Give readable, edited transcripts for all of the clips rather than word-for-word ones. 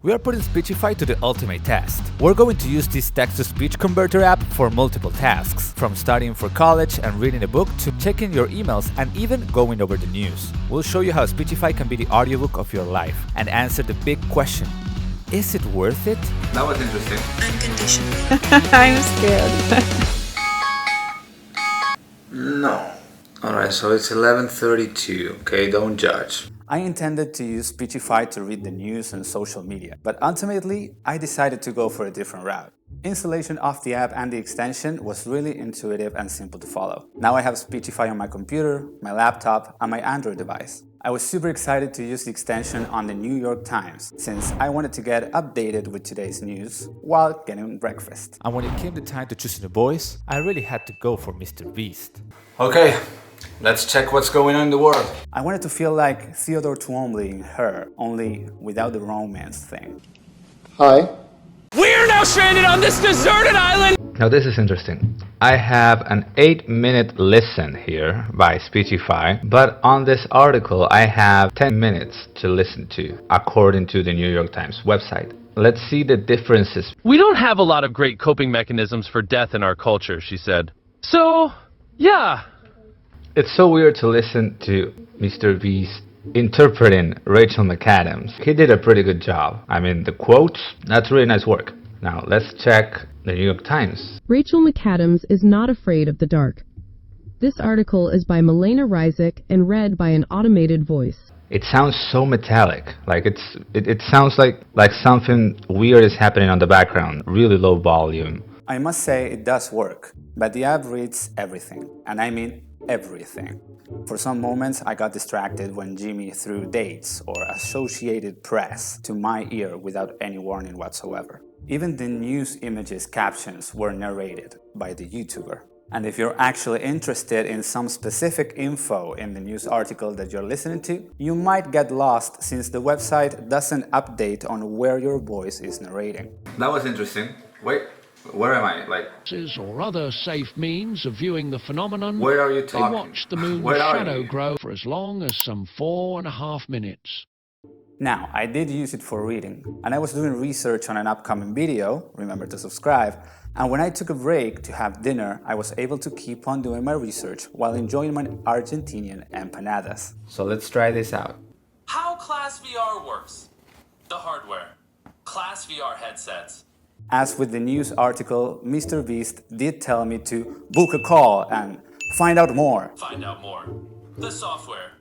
We are putting Speechify to the ultimate test. We're going to use this text-to-speech converter app for multiple tasks, from studying for college and reading a book to checking your emails and even going over the news. We'll show you how Speechify can be the audiobook of your life and answer the big question: is it worth it? That was interesting. Unconditionally. I'm scared. No. Alright, so it's 11:32. Okay, don't judge. I intended to use Speechify to read the news and social media, but ultimately, I decided to go for a different route. Installation of the app and the extension was really intuitive and simple to follow. Now I have Speechify on my computer, my laptop, and my Android device. I was super excited to use the extension on the New York Times, since I wanted to get updated with today's news while getting breakfast. And when it came the time to choosing a voice, I really had to go for Mr. Beast. Okay, let's check what's going on in the world. I wanted to feel like Theodore Twombly in Her, only without the romance thing. Hi. We're now stranded on this deserted island! Now this is interesting. I have an 8-minute listen here by Speechify, but on this article I have 10 minutes to listen to, according to the New York Times website. Let's see the differences. We don't have a lot of great coping mechanisms for death in our culture, she said. So, yeah. It's so weird to listen to Mr. Beast interpreting Rachel McAdams. He did a pretty good job. I mean, the quotes, that's really nice work. Now, let's check the New York Times. Rachel McAdams is not afraid of the dark. This article is by Milena Ryzik and read by an automated voice. It sounds so metallic, like it sounds like something weird is happening on the background, really low volume. I must say it does work, but the app reads everything, and I mean everything. For some moments, I got distracted when Jimmy threw dates or Associated Press to my ear without any warning whatsoever. Even the news images captions were narrated by the YouTuber. And if you're actually interested in some specific info in the news article that you're listening to, you might get lost since the website doesn't update on where your voice is narrating. That was interesting. Wait, where am I? Or other safe means of viewing the phenomenon. Where are you talking? They watched the moon's Where are shadow you? grow for as long as some 4.5 minutes. Now, I did use it for reading, and I was doing research on an upcoming video, remember to subscribe, and when I took a break to have dinner, I was able to keep on doing my research while enjoying my Argentinian empanadas. So let's try this out. How Class VR works. The hardware. Class VR headsets. As with the news article, Mr. Beast did tell me to book a call and find out more. Find out more. The software.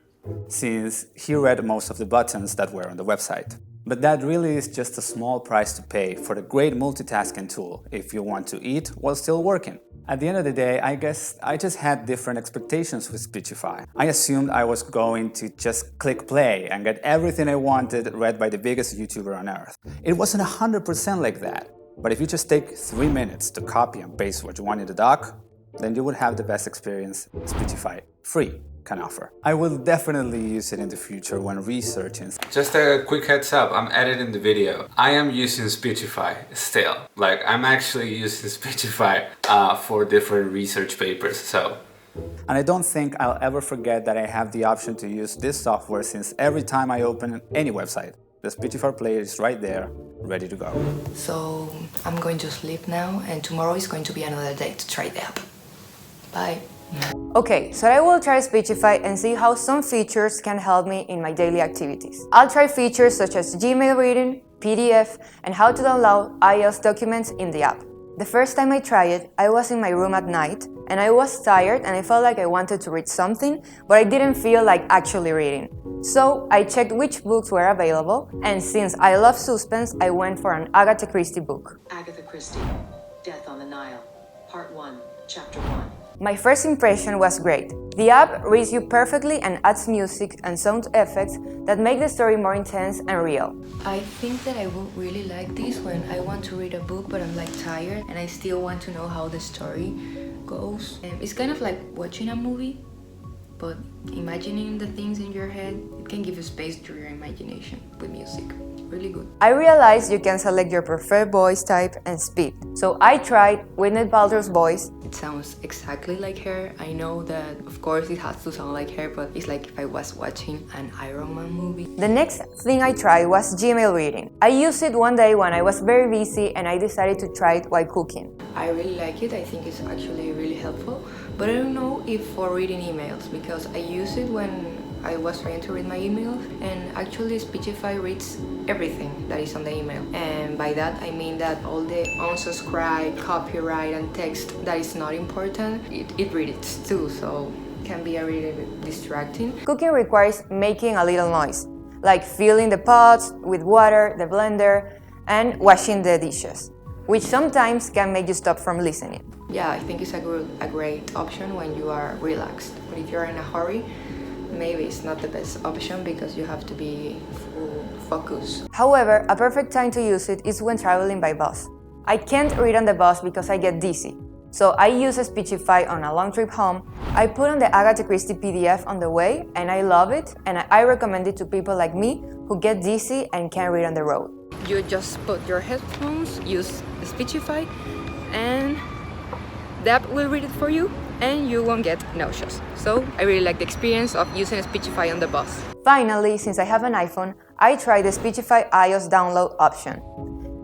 Since he read most of the buttons that were on the website. But that really is just a small price to pay for the great multitasking tool if you want to eat while still working. At the end of the day, I guess I just had different expectations with Speechify. I assumed I was going to just click play and get everything I wanted read by the biggest YouTuber on earth. It wasn't 100% like that. But if you just take 3 minutes to copy and paste what you want in the doc, then you would have the best experience Speechify free can offer. I will definitely use it in the future when researching. Just a quick heads up, I'm editing the video. I am using Speechify still. I'm actually using Speechify for different research papers, so. And I don't think I'll ever forget that I have the option to use this software, since every time I open any website, the Speechify player is right there, ready to go. So I'm going to sleep now, and tomorrow is going to be another day to try the app. Bye. Okay, so I will try Speechify and see how some features can help me in my daily activities. I'll try features such as Gmail reading, PDF, and how to download iOS documents in the app. The first time I tried it, I was in my room at night, and I was tired and I felt like I wanted to read something, but I didn't feel like actually reading. So I checked which books were available, and since I love suspense, I went for an Agatha Christie book. Agatha Christie, Death on the Nile, Part 1, Chapter 1. My first impression was great. The app reads you perfectly and adds music and sound effects that make the story more intense and real. I think that I would really like this when I want to read a book but I'm tired and I still want to know how the story goes. It's kind of like watching a movie, but imagining the things in your head, It can give you space to your imagination with music. Really good. I realized you can select your preferred voice type and speed. So I tried Gwyneth Paltrow's voice. It sounds exactly like her. I know that, of course, it has to sound like her, but it's like if I was watching an Iron Man movie. The next thing I tried was Gmail reading. I used it one day when I was very busy and I decided to try it while cooking. I really like it. I think it's actually really helpful. But I don't know if for reading emails, because I use it when I was trying to read my emails, and actually Speechify reads everything that is on the email. And by that I mean that all the unsubscribe, copyright and text that is not important, it reads too, so it can be a really bit distracting. Cooking requires making a little noise, like filling the pots with water, the blender, and washing the dishes, which sometimes can make you stop from listening. Yeah, I think it's a great option when you are relaxed, but if you're in a hurry, maybe it's not the best option because you have to be full focus. However, a perfect time to use it is when traveling by bus. I can't read on the bus because I get dizzy, so I use Speechify on a long trip home. I put on the Agatha Christie PDF on the way and I love it, and I recommend it to people like me who get dizzy and can't read on the road. You just put your headphones, use Speechify, and the app will read it for you and you won't get nauseous. So I really like the experience of using Speechify on the bus. Finally, since I have an iPhone, I tried the Speechify iOS download option.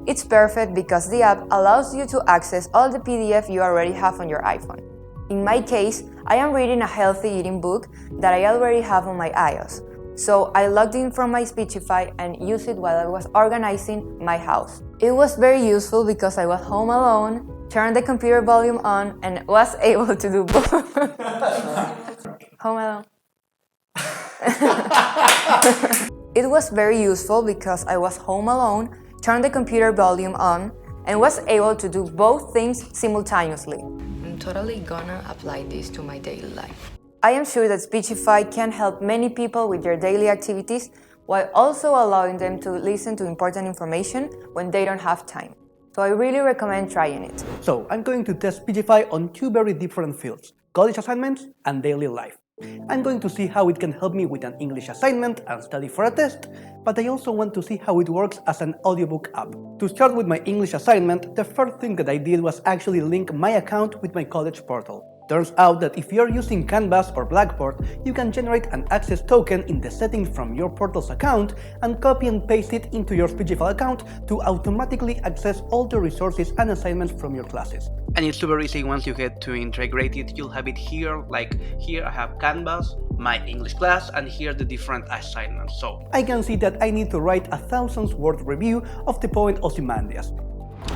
It's perfect because the app allows you to access all the PDF you already have on your iPhone. In my case, I am reading a healthy eating book that I already have on my iOS. So I logged in from my Speechify and used it while I was organizing my house. It was very useful because I was home alone, turned the computer volume on, and was able to do both. Home alone. It was very useful because I was home alone, turned the computer volume on, and was able to do both things simultaneously. I'm totally gonna apply this to my daily life. I am sure that Speechify can help many people with their daily activities while also allowing them to listen to important information when they don't have time. So I really recommend trying it. So I'm going to test Speechify on two very different fields, college assignments and daily life. I'm going to see how it can help me with an English assignment and study for a test, but I also want to see how it works as an audiobook app. To start with my English assignment, the first thing that I did was actually link my account with my college portal. Turns out that if you're using Canvas or Blackboard, you can generate an access token in the settings from your portal's account and copy and paste it into your Speechify account to automatically access all the resources and assignments from your classes. And it's super easy. Once you get to integrate it, you'll have it here, like here I have Canvas, my English class, and here the different assignments. So I can see that I need to write a 1,000-word review of the poem Ozymandias.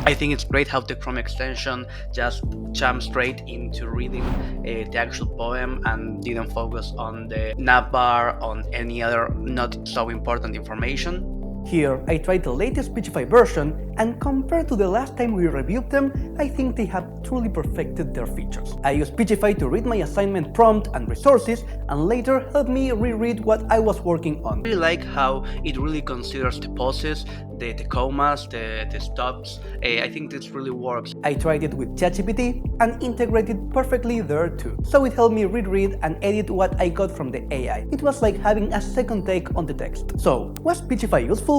I think it's great how the Chrome extension just jumped straight into reading the actual poem and didn't focus on the navbar, on any other not so important information. Here, I tried the latest Speechify version, and compared to the last time we reviewed them, I think they have truly perfected their features. I used Speechify to read my assignment prompt and resources, and later help me reread what I was working on. I really like how it really considers the pauses, the commas, the stops. I think this really works. I tried it with ChatGPT and integrated perfectly there too. So it helped me reread and edit what I got from the AI. It was like having a second take on the text. So, was Speechify useful?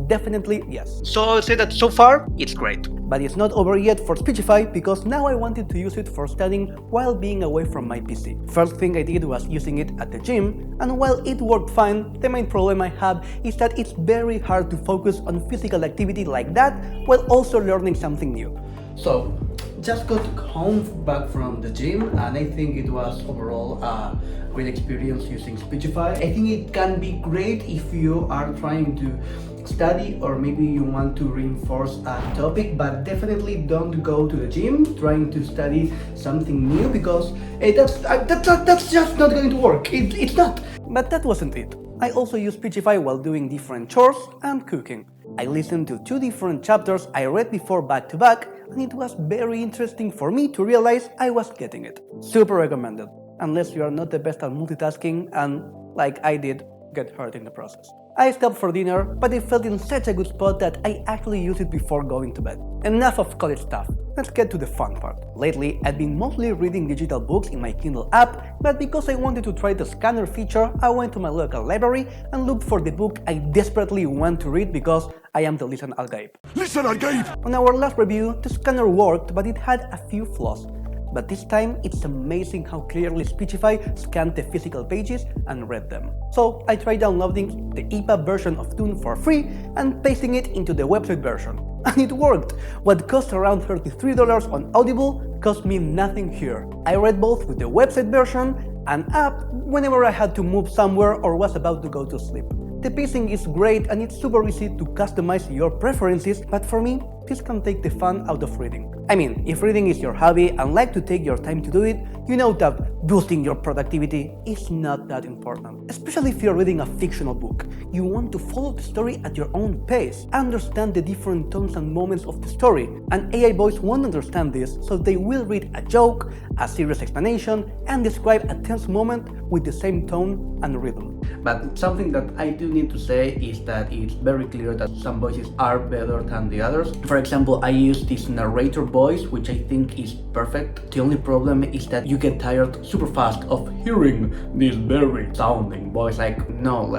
Definitely yes. So I'll say that so far, it's great. But it's not over yet for Speechify because now I wanted to use it for studying while being away from my PC. First thing I did was using it at the gym, and while it worked fine, the main problem I have is that it's very hard to focus on physical activity like that while also learning something new. So, just got home back from the gym, and I think it was overall a great experience using Speechify. I think it can be great if you are trying to study or maybe you want to reinforce a topic, but definitely don't go to the gym trying to study something new because that's just not going to work. It's not. But that wasn't it. I also use Speechify while doing different chores and cooking. I listened to 2 different chapters I read before back to back, and it was very interesting for me to realize I was getting it. Super recommended, unless you are not the best at multitasking and, like I did, get hurt in the process. I stopped for dinner, but I felt in such a good spot that I actually used it before going to bed. Enough of college stuff, let's get to the fun part. Lately, I've been mostly reading digital books in my Kindle app, but because I wanted to try the scanner feature, I went to my local library and looked for the book I desperately want to read because I am the Listen Al-Gaib. Listen Al-Gaib! On our last review, the scanner worked, but it had a few flaws. But this time, it's amazing how clearly Speechify scanned the physical pages and read them. So I tried downloading the EPUB version of Tune for free and pasting it into the website version. And it worked! What cost around $33 on Audible cost me nothing here. I read both with the website version and app whenever I had to move somewhere or was about to go to sleep. The pacing is great and it's super easy to customize your preferences, but for me, this can take the fun out of reading. I mean, if reading is your hobby and like to take your time to do it, you know that boosting your productivity is not that important. Especially if you're reading a fictional book. You want to follow the story at your own pace, understand the different tones and moments of the story, and AI boys won't understand this, so they will read a joke, a serious explanation, and describe a tense moment with the same tone and rhythm. But something that I do need to say is that it's very clear that some voices are better than the others. For example, I use this narrator voice, which I think is perfect. The only problem is that you get tired super fast of hearing this very sounding voice. Like, no,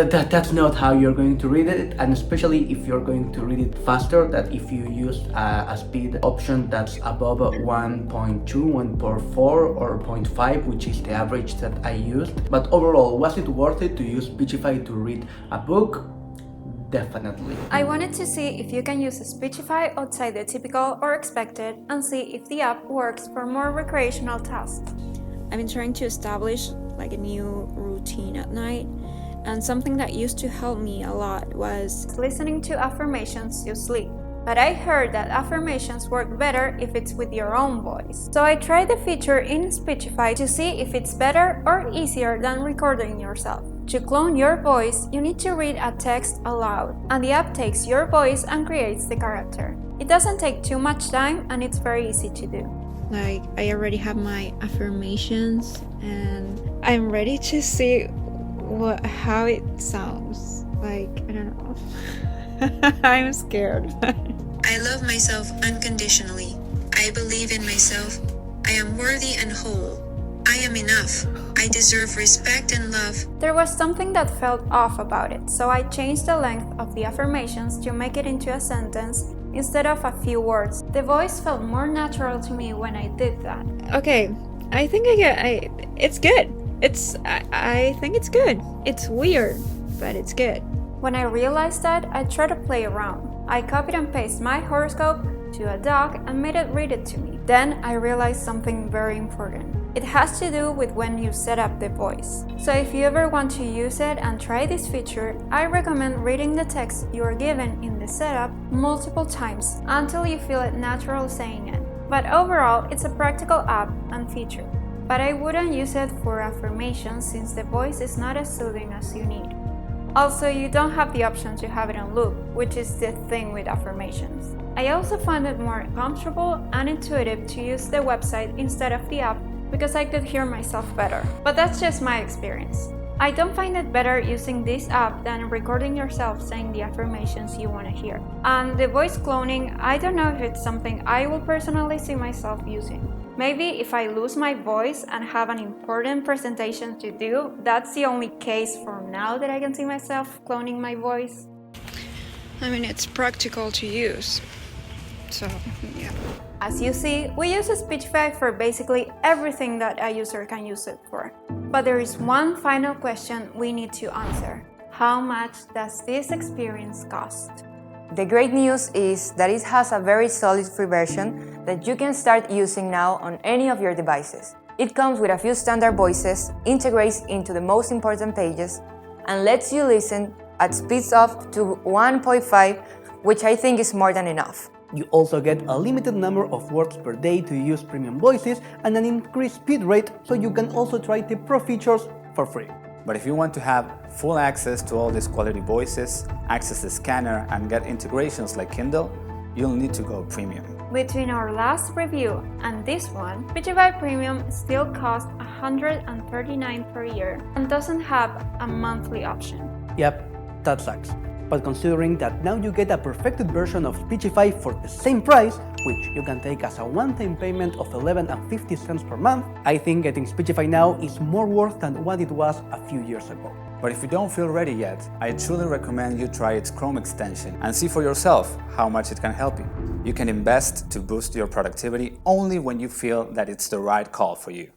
that's not how you're going to read it, and especially if you're going to read it faster, that if you use a speed option that's above 1.2, 1.4 or 0.5, which is the average that I used. But overall, was it worth it to use Speechify to read a book? Definitely. I wanted to see if you can use Speechify outside the typical or expected and see if the app works for more recreational tasks. I've been trying to establish like a new routine at night, and something that used to help me a lot was listening to affirmations to sleep. But I heard that affirmations work better if it's with your own voice. So I tried the feature in Speechify to see if it's better or easier than recording yourself. To clone your voice, you need to read a text aloud, and the app takes your voice and creates the character. It doesn't take too much time and it's very easy to do. Like, I already have my affirmations and I'm ready to see how it sounds. Like, I don't know. I'm scared. I love myself unconditionally. I believe in myself. I am worthy and whole. I am enough. I deserve respect and love. There was something that felt off about it, so I changed the length of the affirmations to make it into a sentence instead of a few words. The voice felt more natural to me when I did that. Okay, I think it's good. I think it's good. It's weird, but it's good. When I realized that, I tried to play around. I copied and pasted my horoscope to a dog and made it read it to me. Then I realized something very important. It has to do with when you set up the voice. So if you ever want to use it and try this feature, I recommend reading the text you are given in the setup multiple times until you feel it natural saying it. But overall, it's a practical app and feature. But I wouldn't use it for affirmations since the voice is not as soothing as you need. Also, you don't have the option to have it on loop, which is the thing with affirmations. I also found it more comfortable and intuitive to use the website instead of the app because I could hear myself better. But that's just my experience. I don't find it better using this app than recording yourself saying the affirmations you want to hear. And the voice cloning, I don't know if it's something I will personally see myself using. Maybe if I lose my voice and have an important presentation to do, that's the only case for now that I can see myself cloning my voice. I mean, it's practical to use, so yeah. As you see, we use Speechify for basically everything that a user can use it for. But there is one final question we need to answer. How much does this experience cost? The great news is that it has a very solid free version that you can start using now on any of your devices. It comes with a few standard voices, integrates into the most important pages, and lets you listen at speeds up to 1.5, which I think is more than enough. You also get a limited number of words per day to use premium voices and an increased speed rate, so you can also try the Pro features for free. But if you want to have full access to all these quality voices, access the scanner, and get integrations like Kindle, you'll need to go premium. Between our last review and this one, Speechify Premium still costs $139 per year and doesn't have a monthly option. Yep, that sucks. But considering that now you get a perfected version of Speechify for the same price, which you can take as a one-time payment of $11.50 per month, I think getting Speechify now is more worth than what it was a few years ago. But if you don't feel ready yet, I truly recommend you try its Chrome extension and see for yourself how much it can help you. You can invest to boost your productivity only when you feel that it's the right call for you.